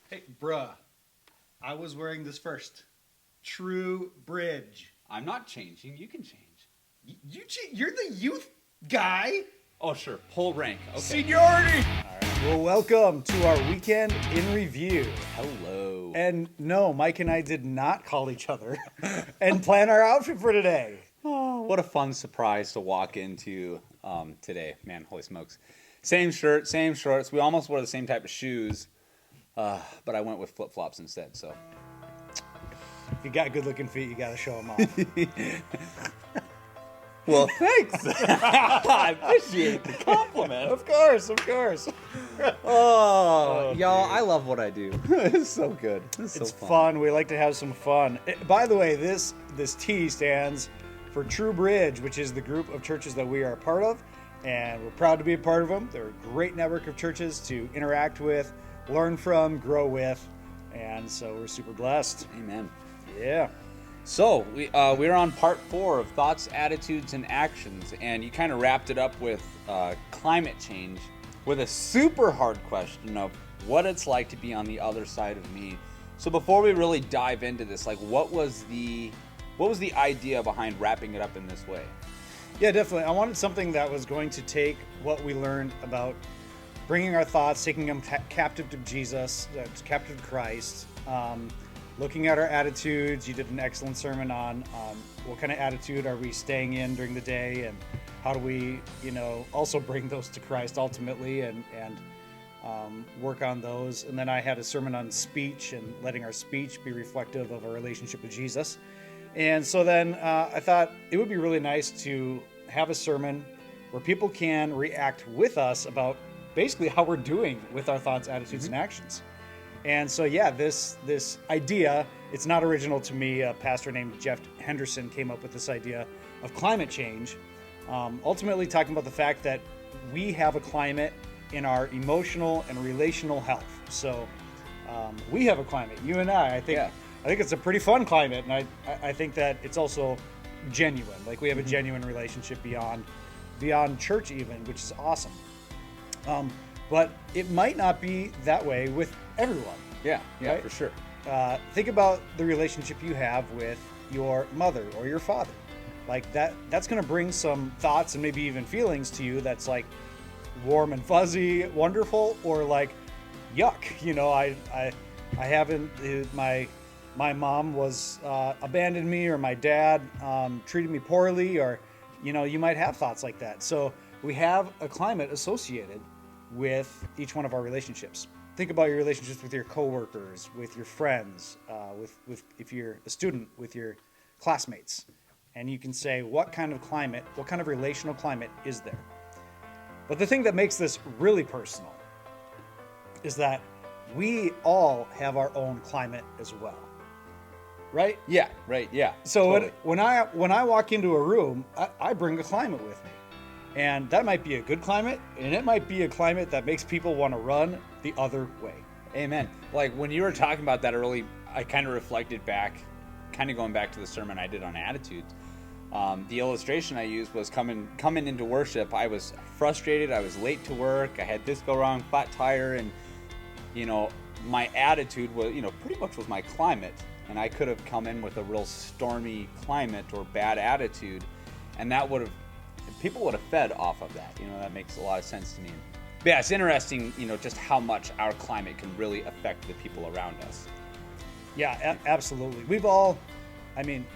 Hey, bruh. I was wearing this first. True Bridge. I'm not changing. You can change. You're the youth guy. Oh, sure. Pull rank. Okay. Seniority. All right. Well, welcome to our weekend in review. Hello. And no, Mike and I did not call each other and plan our outfit for today. Oh, what a fun surprise to walk into today. Man, holy smokes. Same shirt, same shorts. We almost wore the same type of shoes, but I went with flip-flops instead, so. If you got good-looking feet, you got to show them off. Well, thanks. I appreciate the compliment. Of course. Oh, y'all, dude. I love what I do. It's so good. It's fun. We like to have some fun. By the way, this T stands for True Bridge, which is the group of churches that we are a part of, and we're proud to be a part of them. They're a great network of churches to interact with, learn from, grow with, and so we're super blessed. Amen. Yeah. So, we're on part 4 of Thoughts, Attitudes, and Actions, and you kind of wrapped it up with climate change with a super hard question of what it's like to be on the other side of me. So before we really dive into this, like what was the idea behind wrapping it up in this way? Yeah, definitely. I wanted something that was going to take what we learned about bringing our thoughts, taking them captive to Jesus, captive to Christ, looking at our attitudes. You did an excellent sermon on what kind of attitude are we staying in during the day, and how do we, also bring those to Christ ultimately, and work on those. And then I had a sermon on speech and letting our speech be reflective of our relationship with Jesus. And so then I thought it would be really nice to have a sermon where people can react with us about basically how we're doing with our thoughts, attitudes, and actions. And so, yeah, this idea, it's not original to me. A pastor named Jeff Henderson came up with this idea of climate change, ultimately talking about the fact that we have a climate in our emotional and relational health. So we have a climate, you and I think. Yeah. I think it's a pretty fun climate, and I think that it's also genuine. Like we have a genuine relationship beyond church even, which is awesome. But it might not be that way with everyone. Yeah, right? For sure. Think about the relationship you have with your mother or your father. Like that's going to bring some thoughts and maybe even feelings to you that's like warm and fuzzy, wonderful, or like yuck. I haven't, my mom was abandoned me, or my dad treated me poorly, or you might have thoughts like that. So we have a climate associated with each one of our relationships. Think about your relationships with your coworkers, with your friends, with if you're a student, with your classmates, and you can say what kind of relational climate is there. But the thing that makes this really personal is that we all have our own climate as well. Right? Yeah, right, yeah. So totally. when I walk into a room, I bring a climate with me. And that might be a good climate, and it might be a climate that makes people want to run the other way. Amen. Like when you were talking about that early, I kind of reflected back, kind of going back to the sermon I did on attitudes. The illustration I used was coming into worship. I was frustrated. I was late to work. I had this go wrong, flat tire, and my attitude was, pretty much was my climate. And I could have come in with a real stormy climate or bad attitude, and people would have fed off of that. That makes a lot of sense to me. But yeah, it's interesting, just how much our climate can really affect the people around us. Yeah, absolutely.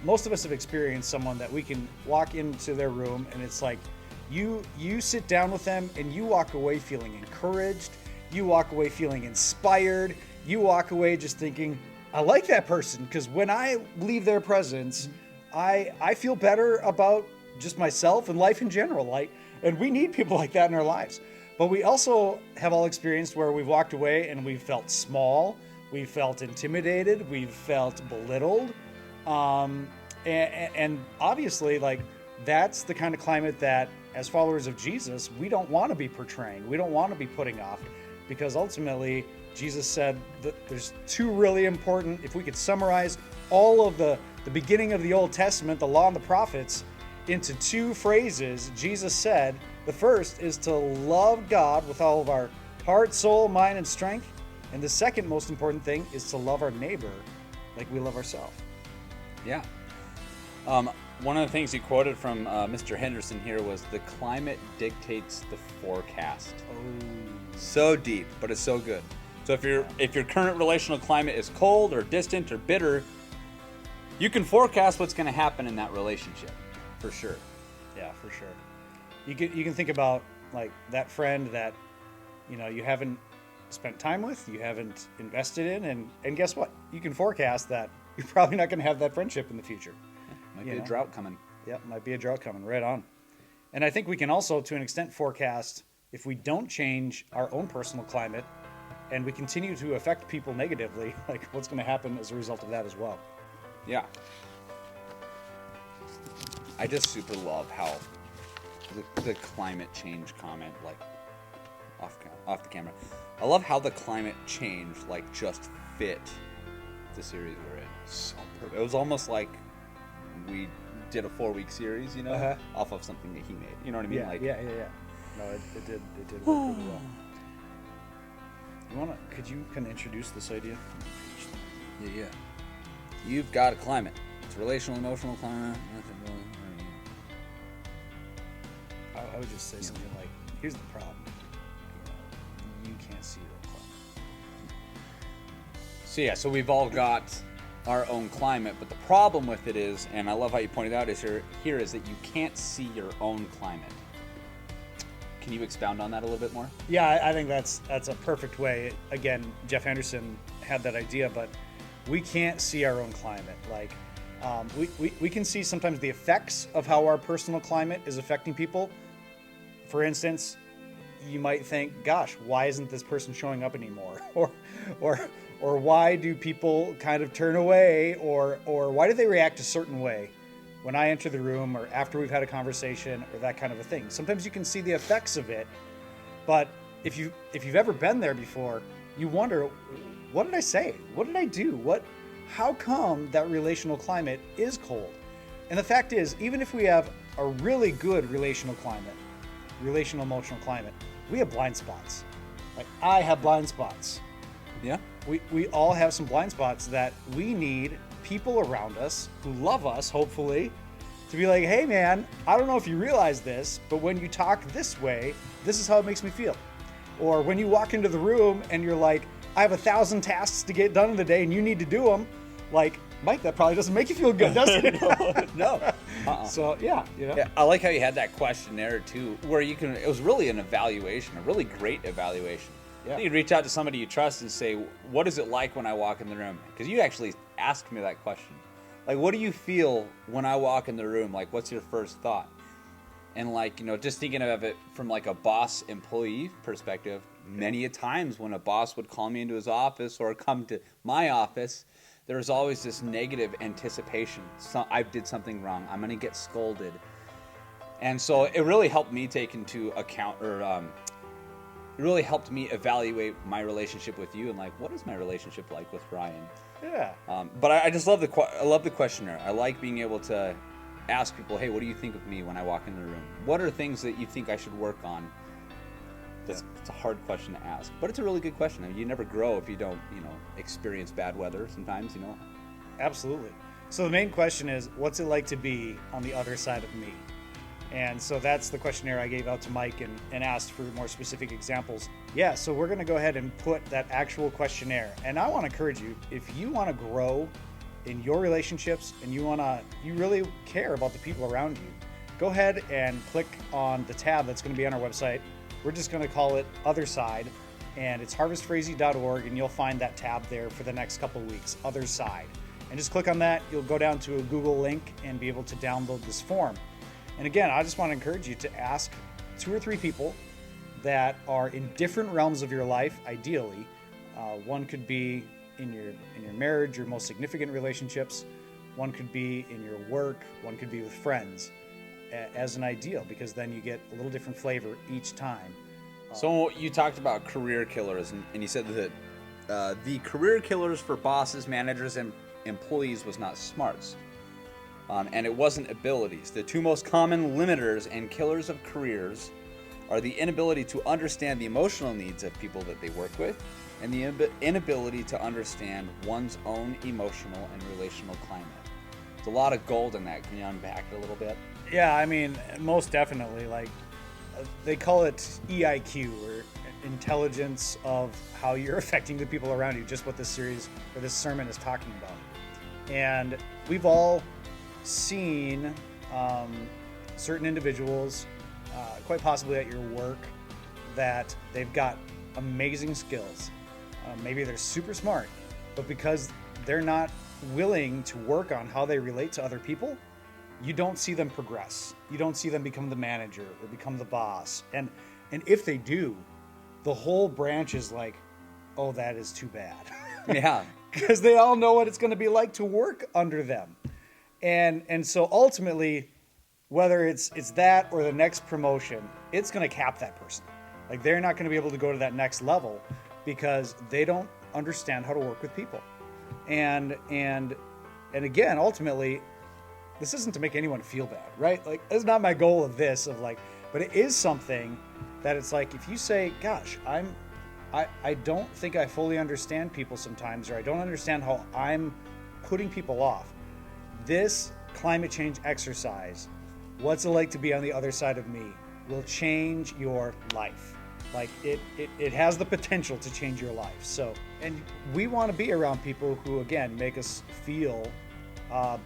Most of us have experienced someone that we can walk into their room, and it's like you sit down with them and you walk away feeling encouraged, you walk away feeling inspired, you walk away just thinking, I like that person, because when I leave their presence, I feel better about just myself and life in general. And we need people like that in our lives. But we also have all experienced where we've walked away and we've felt small, we've felt intimidated, we've felt belittled. And obviously, that's the kind of climate that, as followers of Jesus, we don't want to be portraying. We don't want to be putting off, because ultimately, Jesus said that there's two really important, if we could summarize all of the beginning of the Old Testament, the law and the prophets, into two phrases. Jesus said, the first is to love God with all of our heart, soul, mind, and strength. And the second most important thing is to love our neighbor like we love ourselves. Yeah. One of the things he quoted from Mr. Henderson here was, "The climate dictates the forecast." Oh. So deep, but it's so good. So if your current relational climate is cold or distant or bitter, you can forecast what's going to happen in that relationship, for sure. Yeah, for sure. You can think about like that friend that you haven't spent time with, you haven't invested in, and guess what? You can forecast that you're probably not going to have that friendship in the future. Might be a drought coming. Yep, might be a drought coming. Right on. And I think we can also, to an extent, forecast if we don't change our own personal climate and we continue to affect people negatively, like what's going to happen as a result of that as well. Yeah. I just super love how the climate change comment, like off the camera. I love how the climate change like just fit the series we're in. So perfect. It was almost like we did a 4-week series, off of something that he made. You know what I mean? Yeah. No, it did work really well. Could you kind of introduce this idea? Yeah. You've got a climate. It's relational, emotional climate. I would just say something like, here's the problem. You can't see your climate. So we've all got our own climate, but the problem with it is, and I love how you pointed out is here is that you can't see your own climate. Can you expound on that a little bit more? Yeah, I think that's a perfect way. Again, Jeff Henderson had that idea, but we can't see our own climate. Like, we can see sometimes the effects of how our personal climate is affecting people. For instance, you might think, gosh, why isn't this person showing up anymore? Or why do people kind of turn away? Or why do they react a certain way when I enter the room or after we've had a conversation or that kind of a thing? Sometimes you can see the effects of it, but if you've ever been there before, you wonder, what did I say? What did I do? How come that relational climate is cold? And the fact is, even if we have a really good relational emotional climate, we have blind spots. Like, I have blind spots. Yeah. We all have some blind spots that we need people around us who love us, hopefully, to be like, hey man, I don't know if you realize this, but when you talk this way, this is how it makes me feel. Or when you walk into the room and you're like, I have 1,000 tasks to get done in the day and you need to do them. Like, Mike, that probably doesn't make you feel good, does it? No. So, yeah. I like how you had that questionnaire too, where it was really an evaluation, a really great evaluation. Yeah. You'd reach out to somebody you trust and say, what is it like when I walk in the room? Because you actually asked me that question. Like, what do you feel when I walk in the room? Like, what's your first thought? And like, just thinking of it from like a boss-employee perspective, many a times when a boss would call me into his office or come to my office, there was always this negative anticipation. I did something wrong. I'm going to get scolded. And so it really helped me take into account, or it really helped me evaluate my relationship with you and like, what is my relationship like with Ryan? Yeah. But I just love the questionnaire. I like being able to ask people, hey, what do you think of me when I walk in the room? What are things that you think I should work on? It's a hard question to ask, but it's a really good question. I mean, you never grow if you don't, experience bad weather sometimes, Absolutely. So the main question is, what's it like to be on the other side of me? And so that's the questionnaire I gave out to Mike and asked for more specific examples. Yeah, so we're going to go ahead and put that actual questionnaire. And I want to encourage you, if you want to grow in your relationships and you really care about the people around you, go ahead and click on the tab that's going to be on our website. We're just going to call it Other Side, and it's harvestfrazy.org, and you'll find that tab there for the next couple of weeks, Other Side. And just click on that. You'll go down to a Google link and be able to download this form. And again, I just want to encourage you to ask 2 or 3 people that are in different realms of your life, ideally. One could be in your marriage, your most significant relationships. One could be in your work. One could be with friends, as an ideal, because then you get a little different flavor each time. So you talked about career killers, and you said that the career killers for bosses, managers, and employees was not smarts. And it wasn't abilities. The 2 most common limiters and killers of careers are the inability to understand the emotional needs of people that they work with, and the inability to understand one's own emotional and relational climate. There's a lot of gold in that. Can you unpack it a little bit? Yeah, I mean, most definitely. Like, they call it EIQ, or intelligence of how you're affecting the people around you, just what this series or this sermon is talking about. And we've all seen certain individuals, quite possibly at your work, that they've got amazing skills. Maybe they're super smart, but because they're not willing to work on how they relate to other people, you don't see them progress. You don't see them become the manager or become the boss. And if they do, the whole branch is like, oh, that is too bad. Yeah. Because they all know what it's going to be like to work under them. And so ultimately, whether it's that or the next promotion, it's going to cap that person. Like, they're not going to be able to go to that next level because they don't understand how to work with people. And again, ultimately, this isn't to make anyone feel bad, right? Like, that's not my goal of this, but it is something that it's like, if you say, gosh, I don't think I fully understand people sometimes, or I don't understand how I'm putting people off. This climate change exercise, what's it like to be on the other side of me, will change your life. Like, it has the potential to change your life. So, and we want to be around people who, again, make us feel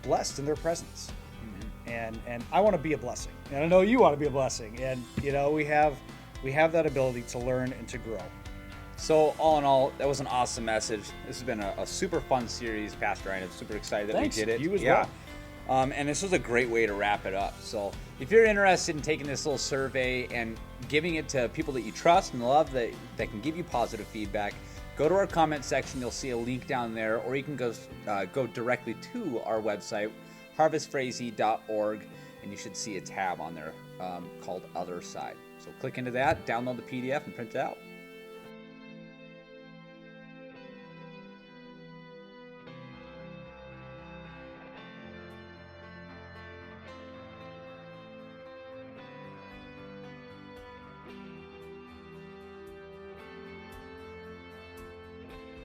blessed in their presence. Mm-hmm. And I want to be a blessing. And I know you want to be a blessing. And, you know, we have that ability to learn and to grow. So all in all, that was an awesome message. This has been a super fun series, Pastor Ryan. I'm super excited that Thanks. we did it. You as well. And this was a great way to wrap it up. So if you're interested in taking this little survey and giving it to people that you trust and love that can give you positive feedback, go to our comment section. You'll see a link down there, or you can go directly to our website, harvestfrazee.org, and you should see a tab on there called Other Side. So click into that, download the PDF, and print it out.